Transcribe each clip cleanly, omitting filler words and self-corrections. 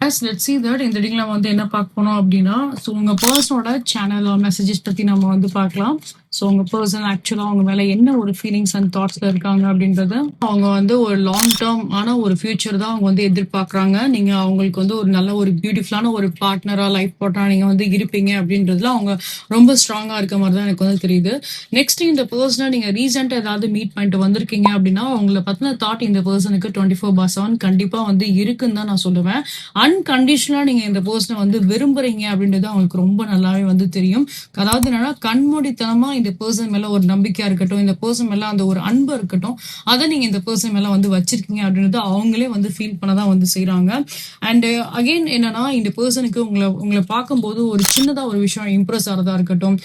Let's see that இந்த ரீடிங்ல வந்து என்ன பார்க்க போறோம் அப்படின்னா, ஸோ உங்க பர்சனோட சேனல் மெசேஜஸ் பத்தி நம்ம வந்து பார்க்கலாம். ஸோ உங்க பர்சன் ஆக்சுவலா அவங்க மேல என்ன ஒரு ஃபீலிங்ஸ் அண்ட் தாட்ஸ்ல இருக்காங்க அப்படின்றத அவங்க வந்து ஒரு லாங் டேர்ம் ஆன ஒரு ஃபியூச்சர் தான் அவங்க வந்து எதிர்பார்க்கறாங்க. நீங்க அவங்களுக்கு வந்து ஒரு நல்ல ஒரு பியூட்டிஃபுல்லான ஒரு பார்ட்னரா, லைஃப் பார்ட்னரா நீங்க வந்து இருப்பீங்க அப்படின்றதுல அவங்க ரொம்ப ஸ்ட்ராங்கா இருக்க மாதிரி தான் எனக்கு வந்து தெரியுது. நெக்ஸ்ட் இந்த பர்சனை நீங்க ரீசெண்டா ஏதாவது மீட் பண்ணிட்டு வந்திருக்கீங்க அப்படின்னா, உங்களை பத்தின தாட் இந்த பர்சனுக்கு 24/7 கண்டிப்பா வந்து இருக்குன்னு தான் நான் சொல்லுவேன். அன்கண்டிஷனலா நீங்க இந்த பர்சனை வந்து விரும்புறீங்க அப்படின்றது அவங்களுக்கு ரொம்ப நல்லாவே வந்து தெரியும். அதாவது என்னன்னா, கண்மூடித்தனமா இந்த பர்சன் மேல ஒரு நம்பிக்கையா இருக்கட்டும், இந்த பர்சன் மேல அந்த ஒரு அன்பு இருக்கட்டும், அதை நீங்க இந்த பர்சன் மேல வந்து வச்சிருக்கீங்க அப்படின்றது அவங்களே வந்து ஃபீல் பண்ணதான் வந்து செய்யறாங்க. அண்ட் அகைன் என்னன்னா, இந்த பர்சனுக்கு உங்களை உங்களை பார்க்கும்போது ஒரு சின்னதா ஒரு விஷயம் இம்ப்ரெஸ் ஆறதா இருக்கட்டும்,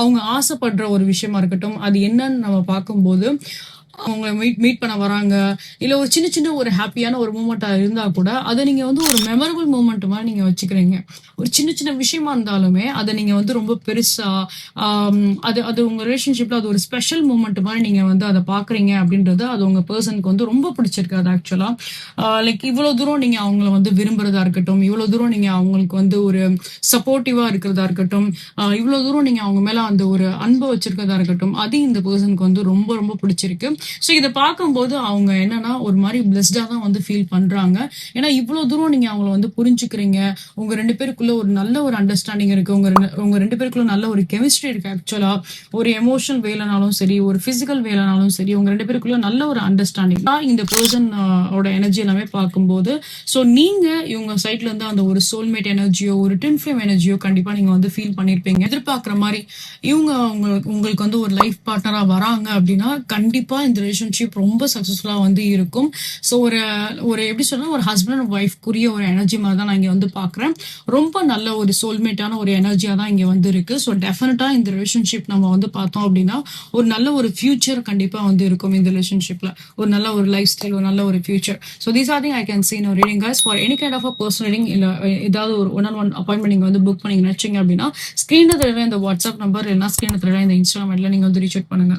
அவங்க ஆசைப்படுற ஒரு விஷயமா இருக்கட்டும், அது என்னன்னு நம்ம பார்க்கும்போது அவங்க மீட் மீட் பண்ண வராங்க, இல்ல ஒரு சின்ன சின்ன ஒரு ஹாப்பியான ஒரு மூமெண்டா இருந்தா கூட அதை நீங்க வந்து ஒரு மெமரபிள் மூமெண்ட் மாதிரி நீங்க வச்சுக்கிறீங்க. ஒரு சின்ன சின்ன விஷயமா இருந்தாலுமே அதை நீங்க வந்து ரொம்ப பெருசா அது அது உங்க ரிலேஷன்ஷிப்ல அது ஒரு ஸ்பெஷல் மூமெண்ட் மாதிரி நீங்க வந்து அதை பாக்குறீங்க அப்படின்றது அது உங்க பர்சனுக்கு வந்து ரொம்ப பிடிச்சிருக்கு. அது ஆக்சுவலா லைக் இவ்வளவு தூரம் நீங்க அவங்கள வந்து விரும்புறதா இருக்கட்டும், இவ்வளவு தூரம் நீங்க அவங்களுக்கு வந்து ஒரு சப்போர்ட்டிவா இருக்கிறதா இருக்கட்டும், இவ்வளவு தூரம் நீங்க அவங்க மேல அந்த ஒரு அன்பை வச்சிருக்கிறதா இருக்கட்டும், அது இந்த பர்சனுக்கு வந்து ரொம்ப ரொம்ப பிடிச்சிருக்கு. ஸோ இதை பார்க்கும்போது அவங்க என்னன்னா ஒரு மாதிரி பிளஸ்டா தான் வந்து ஃபீல் பண்றாங்க. ஏன்னா இவ்வளவு தூரம் நீங்க அவங்கள வந்து புரிஞ்சுக்கிறீங்க, உங்க ரெண்டு பேருக்குள்ள ஒரு நல்ல ஒரு அண்டர்ஸ்டாண்டிங் இருக்கு, உங்க ரெண்டு பேருக்குள்ள நல்ல ஒரு கெமிஸ்ட்ரி இருக்கு. ஆக்சுவலா ஒரு எமோஷனல் வேலைனாலும் சரி, ஒரு பிசிக்கல் வேலைனாலும் சரி, உங்க ரெண்டு பேருக்குள்ள நல்ல ஒரு அண்டர்ஸ்டாண்டிங் தான் இந்த பர்சன் ஓட எனர்ஜி எல்லாமே பார்க்கும்போது. ஸோ நீங்க இவங்க சைட்ல இருந்து அந்த ஒரு சோல்மேட் எனர்ஜியோ ஒரு ட்வின் ஃப்ளேம் எனர்ஜியோ கண்டிப்பா நீங்க வந்து ஃபீல் பண்ணிருப்பீங்க. எதிர்பார்க்குற மாதிரி இவங்க உங்களுக்கு வந்து ஒரு லைஃப் பார்ட்னரா வராங்க அப்படின்னா கண்டிப்பா இந்த ரிலேஷன்ஷிப் ரொம்ப சக்சஸ்ஃபுல்லா வந்து இருக்கும். ஸோ ஒரு ஒரு எப்படி சொல்றது, ஒரு ஹஸ்பண்ட் அண்ட் ஒய்ஃப்க்குரிய ஒரு எனர்ஜி மாதிரி தான் நான் இங்க வந்து பாக்குறேன். ரொம்ப நல்ல ஒரு சோல்மேட்டான ஒரு எனர்ஜியா தான் இங்க வந்து இருக்கு. ஸோ டெஃபினட்டா இந்த ரிலேஷன்ஷிப் நம்ம வந்து பார்த்தோம் அப்படின்னா ஒரு நல்ல ஒரு ஃபியூச்சர் கண்டிப்பா வந்து இருக்கும் இந்த ரிலேஷன்ஷிப்ல. ஒரு நல்ல ஒரு லைஃப் ஸ்டைல், ஒரு நல்ல ஒரு future. So these are thing I can see no reading guys for any kind of a personal reading. இல்ல ஏதாவது ஒரு ஒன் அப்பாயின்மெண்ட் நீங்க வந்து புக் பண்ணி நினைச்சீங்க அப்படின்னா ஸ்கிரீன்ல தெரியல இந்த வாட்ஸ்அப் நம்பர் இல்லைன்னா ஸ்கிரீன்ல தெரியல இந்த இன்ஸ்டாகிராம் ஐடியில நீங்க வந்து ரீச் அவுட் பண்ணுங்க.